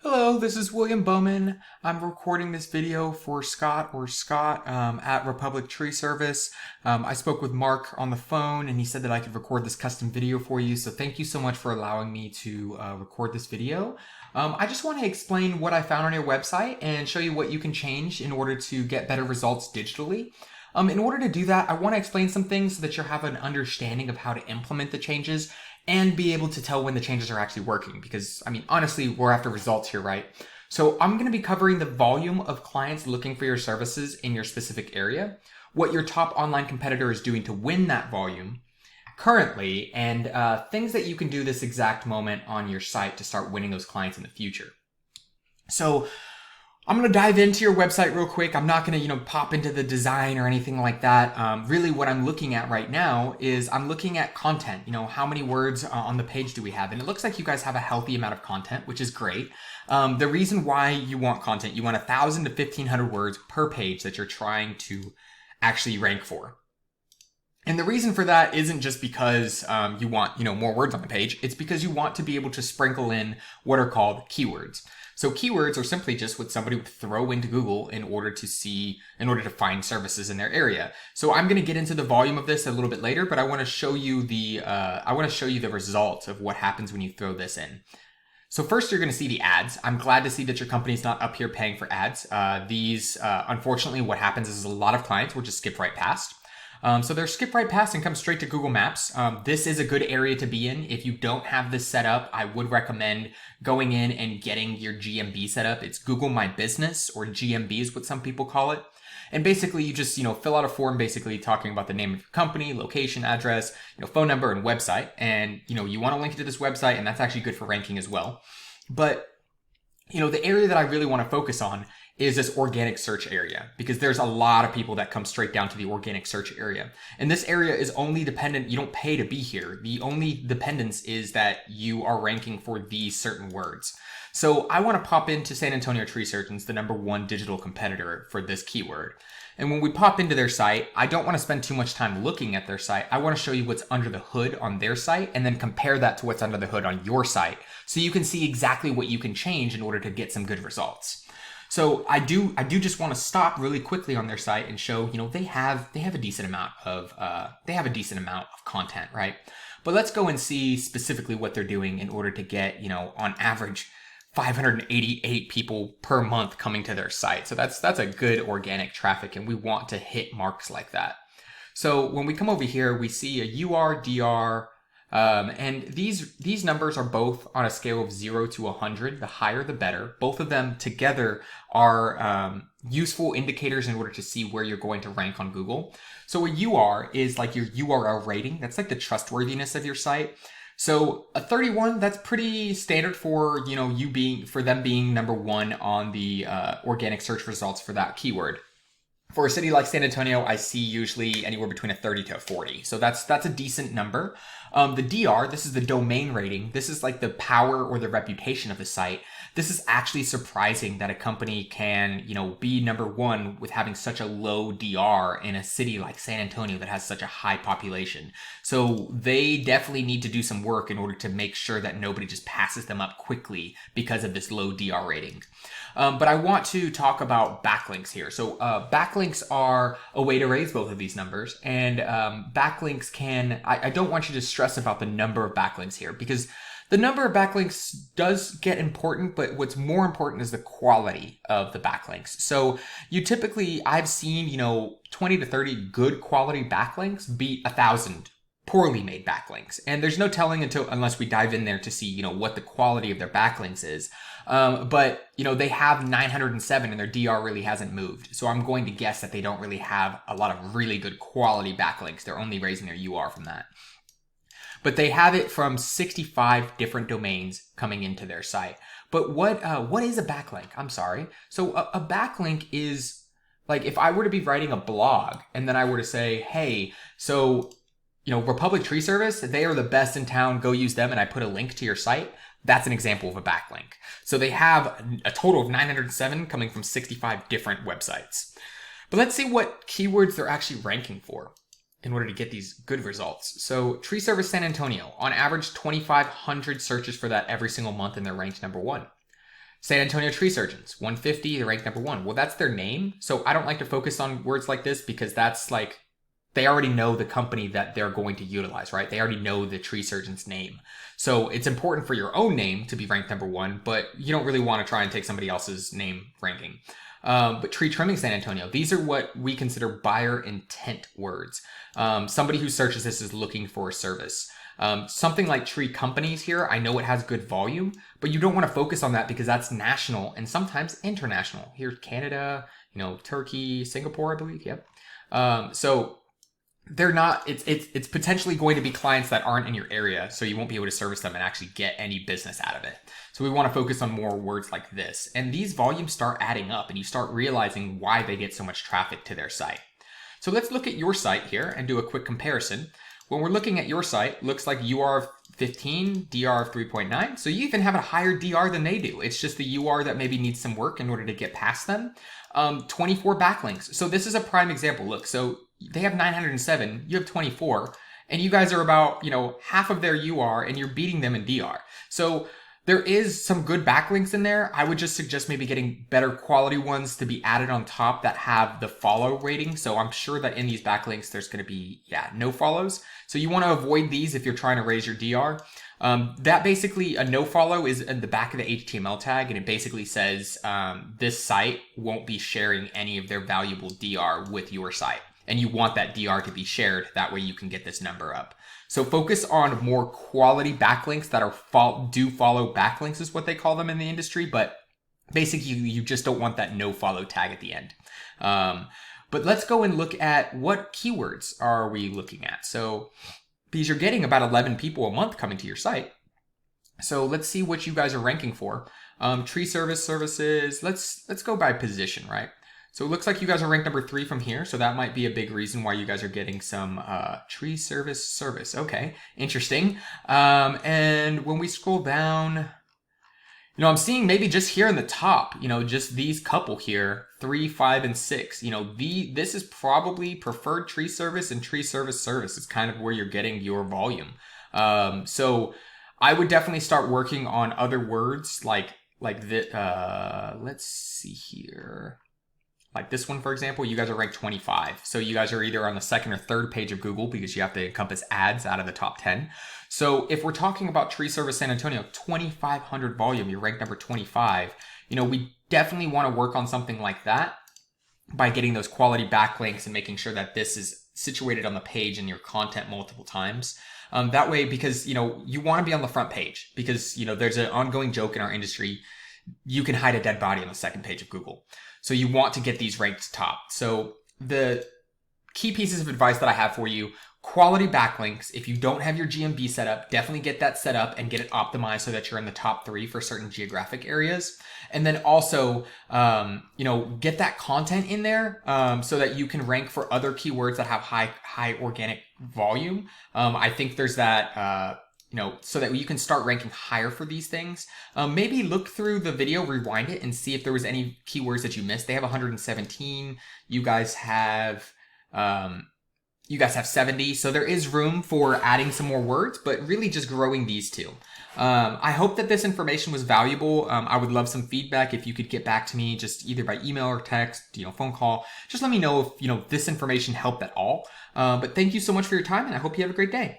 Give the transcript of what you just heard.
Hello, this is William Bowman. I'm recording this video for Scott at Republic Tree Service. I spoke with Mark on the phone and he said that I could record this custom video for you. So thank you so much for allowing me to record this video. I just want to explain what I found on your website and show you what you can change in order to get better results digitally. In order to do that, I want to explain some things so that you have an understanding of how to implement the changes and be able to tell when the changes are actually working. Because, honestly, we're after results here, right? So I'm going to be covering the volume of clients looking for your services in your specific area, what your top online competitor is doing to win that volume currently, and things that you can do this exact moment on your site to start winning those clients in the future. So I'm going to dive into your website real quick. I'm not going to, pop into the design or anything like that. Really what I'm looking at right now is I'm looking at content. How many words on the page do we have? And it looks like you guys have a healthy amount of content, which is great. The reason why you want content, you want 1,000 to 1,500 words per page that you're trying to actually rank for. And the reason for that isn't just because you want, more words on the page. It's because you want to be able to sprinkle in what are called keywords. So keywords are simply just what somebody would throw into Google in order to find services in their area. So I'm going to get into the volume of this a little bit later, but I want to show you the result of what happens when you throw this in. So first, you're going to see the ads. I'm glad to see that your company's not up here paying for ads. Unfortunately, what happens is a lot of clients will just skip right past. So they'll skip right past and come straight to Google Maps. This is a good area to be in. If you don't have this set up, I would recommend going in and getting your GMB set up. It's Google My Business, or GMB is what some people call it. And basically you just, fill out a form basically talking about the name of your company, location, address, phone number, and website. And, you want to link to this website, and that's actually good for ranking as well. But, the area that I really want to focus on is this organic search area, because there's a lot of people that come straight down to the organic search area. And this area is only dependent, you don't pay to be here. The only dependence is that you are ranking for these certain words. So I want to pop into San Antonio Tree Surgeons, the #1 digital competitor for this keyword. And when we pop into their site, I don't want to spend too much time looking at their site. I want to show you what's under the hood on their site and then compare that to what's under the hood on your site, so you can see exactly what you can change in order to get some good results. So I do just want to stop really quickly on their site and show, they have a decent amount of content, right? But let's go and see specifically what they're doing in order to get, on average 588 people per month coming to their site. So that's a good organic traffic, and we want to hit marks like that. So when we come over here, we see a UR, DR, and these numbers are both on a scale of 0 to 100. The higher, the better. Both of them together are useful indicators in order to see where you're going to rank on Google. So a UR is like your URL rating. That's like the trustworthiness of your site. So a 31, that's pretty standard for, for them being #1 on the organic search results for that keyword. For a city like San Antonio, I see usually anywhere between a 30 to a 40. So that's a decent number. The DR, this is the domain rating. This is like the power or the reputation of the site. This is actually surprising that a company can, be #1 with having such a low DR in a city like San Antonio that has such a high population. So they definitely need to do some work in order to make sure that nobody just passes them up quickly because of this low DR rating. But I want to talk about backlinks here. So backlinks are a way to raise both of these numbers. And backlinks I don't want you to stress about the number of backlinks here, because the number of backlinks does get important, but what's more important is the quality of the backlinks. So I've seen, 20 to 30 good quality backlinks beat 1,000 poorly made backlinks. And there's no telling unless we dive in there to see, what the quality of their backlinks is. But they have 907 and their DR really hasn't moved. So I'm going to guess that they don't really have a lot of really good quality backlinks. They're only raising their UR from that. But they have it from 65 different domains coming into their site. But what is a backlink? I'm sorry. So a backlink is like if I were to be writing a blog and then I were to say, hey, so Republic Tree Service, they are the best in town, go use them, and I put a link to your site. That's an example of a backlink. So they have a total of 907 coming from 65 different websites. But let's see what keywords they're actually ranking for in order to get these good results. So Tree Service San Antonio, on average 2,500 searches for that every single month, and they're ranked #1. San Antonio Tree Surgeons, 150, they're ranked number 1. Well, that's their name. So I don't like to focus on words like this because that's like, they already know the company that they're going to utilize, right? They already know the tree surgeon's name. So it's important for your own name to be ranked number 1, but you don't really want to try and take somebody else's name ranking. But tree trimming San Antonio, these are what we consider buyer intent words. Somebody who searches this is looking for a service. Something like tree companies here, I know it has good volume, but you don't want to focus on that because that's national and sometimes international. Here's Canada, Turkey, Singapore, I believe. Yep. So they're not, it's potentially going to be clients that aren't in your area, so you won't be able to service them and actually get any business out of it. So we want to focus on more words like this. And these volumes start adding up and you start realizing why they get so much traffic to their site. So let's look at your site here and do a quick comparison. When we're looking at your site, looks like UR of 15, DR of 3.9. So you even have a higher DR than they do. It's just the UR that maybe needs some work in order to get past them. 24 backlinks. So this is a prime example. Look, so they have 907, you have 24, and you guys are about, half of their UR and you're beating them in DR. So there is some good backlinks in there. I would just suggest maybe getting better quality ones to be added on top that have the follow rating. So I'm sure that in these backlinks, there's going to be, no follows. So you want to avoid these if you're trying to raise your DR. That basically, a no follow is in the back of the HTML tag, and it basically says this site won't be sharing any of their valuable DR with your site. And you want that DR to be shared. That way you can get this number up. So focus on more quality backlinks that are do follow backlinks is what they call them in the industry. But basically you just don't want that no follow tag at the end. But let's go and look at what keywords are we looking at. So because you're getting about 11 people a month coming to your site. So let's see what you guys are ranking for. Tree services, let's go by position, right? So it looks like you guys are ranked number 3 from here. So that might be a big reason why you guys are getting some tree service. Okay, interesting. And when we scroll down, I'm seeing maybe just here in the top, just these couple here, 3, 5, and 6. This is probably preferred tree service and tree service is kind of where you're getting your volume. So I would definitely start working on other words like the, let's see here. Like this one, for example, you guys are ranked 25. So you guys are either on the 2nd or 3rd page of Google because you have to encompass ads out of the top 10. So if we're talking about Tree Service San Antonio, 2,500 volume, you're ranked number 25. We definitely want to work on something like that by getting those quality backlinks and making sure that this is situated on the page in your content multiple times. That way, because, you want to be on the front page because, there's an ongoing joke in our industry. You can hide a dead body on the 2nd page of Google. So you want to get these ranked top. So the key pieces of advice that I have for you, quality backlinks. If you don't have your GMB set up, definitely get that set up and get it optimized so that you're in the top 3 for certain geographic areas. And then also, get that content in there so that you can rank for other keywords that have high organic volume. I think there's that, so that you can start ranking higher for these things. Maybe look through the video, rewind it, and see if there was any keywords that you missed. They have 117. You guys have 70. So there is room for adding some more words, but really just growing these two. I hope that this information was valuable. I would love some feedback if you could get back to me just either by email or text, phone call. Just let me know if, this information helped at all. But thank you so much for your time, and I hope you have a great day.